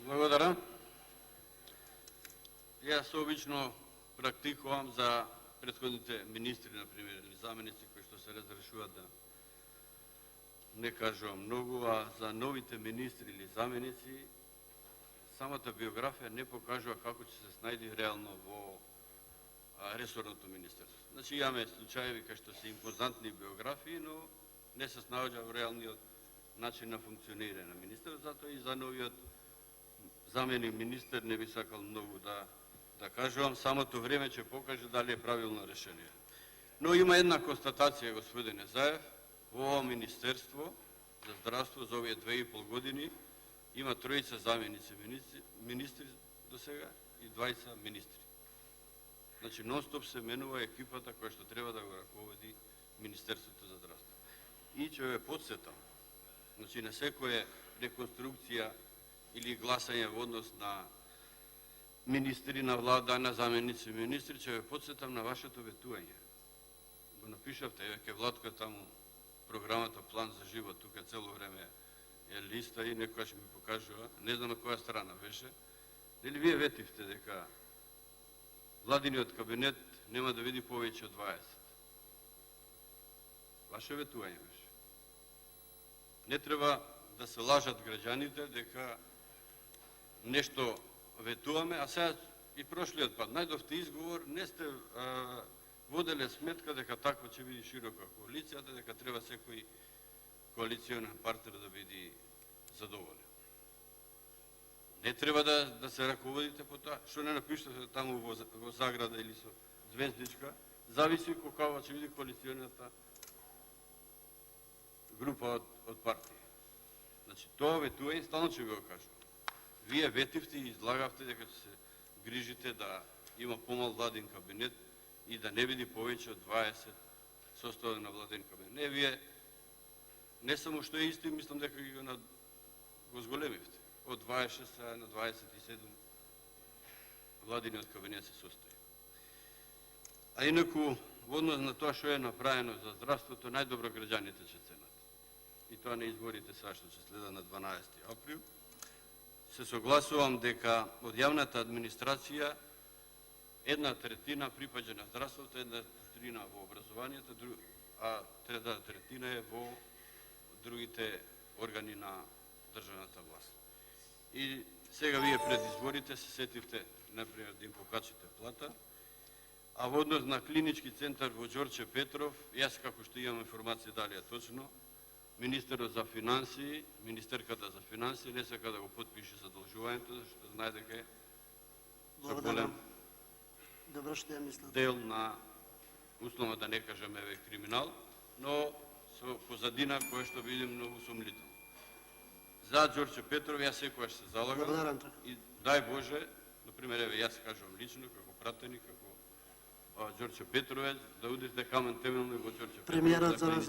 Благодарам. Јас обично практикувам за претходните министри, например, или заменици кои што се разрешуваат да не кажувам многу, а за новите министри или заменици самата биографија не покажува како ќе се снајди реално во ресорното министерство. Значи имаме случаеви кај што се импозантни биографии, но не се снаоѓа во реалниот начин на функционирање на министерот, затоа и за новиот заменик министер не би сакал многу да кажувам, самото време ќе покаже дали е правилно решение. Но има една констатација, господине Заев, во ова Министерство за здравство за овие 2,5 години има тројца заменици министри до сега и 20 министри. Значи, нон-стоп се менува екипата која што треба да го раководи Министерството за здравство. И ќе ве подсетам, значи, на секоја реконструкција или гласање во однос на министри на влада, на заменици министри, ќе ве подсетам на вашето ветување. Го напишавте, веќе Владко таму програмата План за живот, тука цело време е листа и некојаш ми покажува, не знам на која страна беше, дали вие ветивте дека владиниот кабинет нема да види повеќе од 20. Ваше ветување беше. Не треба да се лажат граѓаните дека нешто ветуваме, а сега и прошлиот пат најдовте изговор, не сте воделе сметка дека таква ќе биде широка коалицијата, дека треба секој коалиционен партнер да биде задоволен. Не треба да се раководите по тоа. Што не напишете таму во заграда или со звездичка, зависи каква ќе биде коалиционата група од партии. Значи, тоа ветување стално ќе го кажам. Вие ветивте и излагавте дека ќе се грижите да има помал владин кабинет и да не биде повеќе од 20 составен на владин кабинет. Не, вие не само што е исти, мислам дека го зголемивте. Од 26 на 27 владиниот кабинет се состои. А инаку, во однос на тоа што е направено за здравството, најдобро граѓаните ќе ценат. И тоа на изборите сега што ќе следа на 12 април. Се согласувам дека од јавната администрација 1/3 припаѓа на здравството, 1/3 во образованието, а 1/3 е во другите органи на државната власт. И сега вие пред изборите се сетивте, например, да им покачите плата, а во однос на клинички центар во Ѓорче Петров, јас како што имам информација дали е точно, министерот за финансии, министерката за финансии не сака да го потпише задолжувањето, зашто знае дека е голем дел на, условно да не кажем еве криминал, но со позадина која што биде многу сумнително. За Ѓорче Петров јас секогаш се залагам и дај Боже, например, еве јас кажувам лично како пратеник, како Ѓорче Петровец, да удите камен темелно и во Ѓорче Петров.